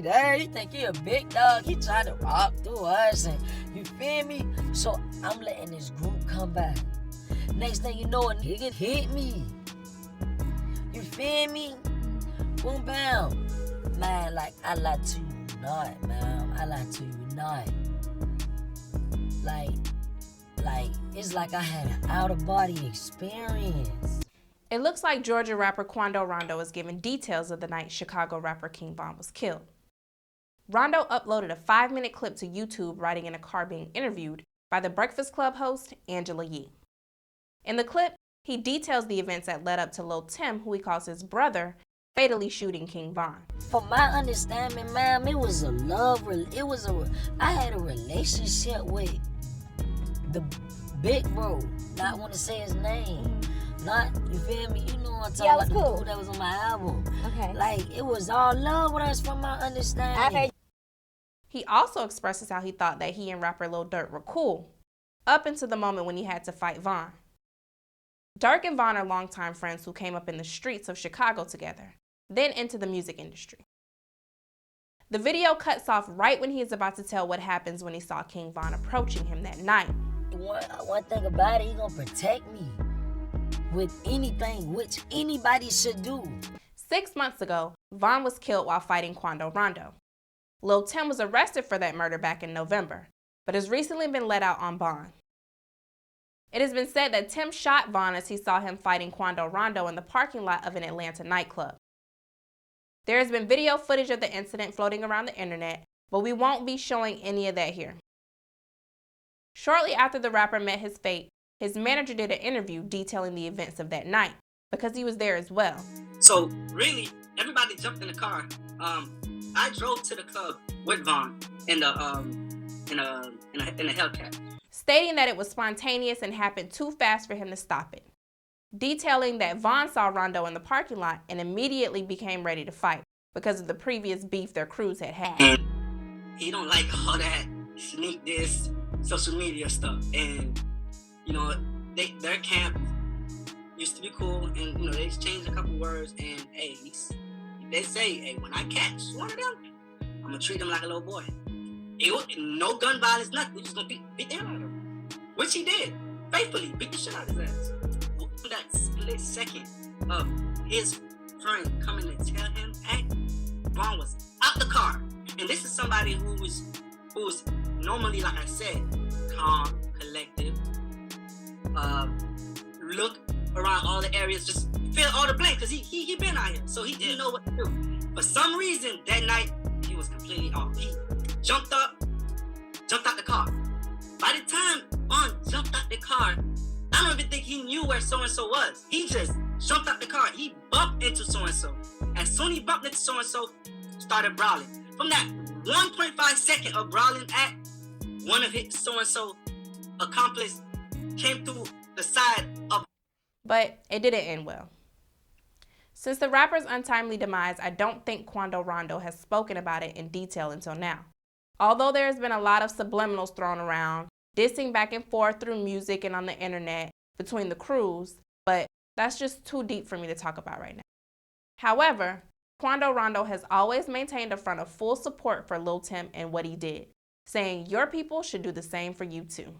There, he think he a big dog. He tried to walk through us, and you feel me? So I'm letting this group come by. Next thing you know, a nigga hit me. You feel me? Boom, bam. Man, like, I lie to you not, man. I lie to you not. Like, it's like I had an out-of-body experience. It looks like Georgia rapper Quando Rondo is giving details of the night Chicago rapper King Von was killed. Rondo uploaded a 5-minute clip to YouTube riding in a car being interviewed by the Breakfast Club host Angela Yee. In the clip, he details the events that led up to Lil Tim, who he calls his brother, fatally shooting King Von. From my understanding, ma'am, it was a love, I had a relationship with the big bro. Not want to say his name. Not, you feel me? You know what I'm talking about, the dude that was on my album. Okay. Like, it was all love with us from my understanding. He also expresses how he thought that he and rapper Lil Durk were cool, up until the moment when he had to fight Von. Durk and Von are longtime friends who came up in the streets of Chicago together, then into the music industry. The video cuts off right when he is about to tell what happens when he saw King Von approaching him that night. One thing about it, he gonna protect me with anything, which anybody should do. 6 months ago, Von was killed while fighting Quando Rondo. Lil Tim was arrested for that murder back in November, but has recently been let out on bond. It has been said that Tim shot Von as he saw him fighting Quando Rondo in the parking lot of an Atlanta nightclub. There has been video footage of the incident floating around the internet, but we won't be showing any of that here. Shortly after the rapper met his fate, his manager did an interview detailing the events of that night, because he was there as well. So really, everybody jumped in the car. I drove to the club with Von in a Hellcat, stating that it was spontaneous and happened too fast for him to stop it. Detailing that Von saw Rondo in the parking lot and immediately became ready to fight because of the previous beef their crews had had. And he don't like all that sneak this social media stuff, and you know, their camp used to be cool, and you know, they exchanged a couple words, and hey, they say, hey, when I catch one of them, I'm gonna treat him like a little boy. No gun violence, nothing. We just gonna beat the hell out of him, which he did faithfully, beat the shit out of his ass. That split second of his friend coming to tell him, hey, Von was out the car, and this is somebody who's normally, like I said, calm, collective. Look around all the areas, just fill all the blanks, because he been out here, so he didn't know what to do. For some reason, that night, he was completely off. He jumped out the car. By the time Von jumped out the car, I don't even think he knew where so-and-so was. He just jumped out the car. He bumped into so-and-so. As soon as he bumped into so-and-so, started brawling. From that 1.5 second of brawling at, one of his so-and-so accomplice came through the side of... But it didn't end well. Since the rapper's untimely demise, I don't think Quando Rondo has spoken about it in detail until now. Although there has been a lot of subliminals thrown around, dissing back and forth through music and on the internet between the crews, but that's just too deep for me to talk about right now. However, Quando Rondo has always maintained a front of full support for Lil Tim and what he did, saying your people should do the same for you too.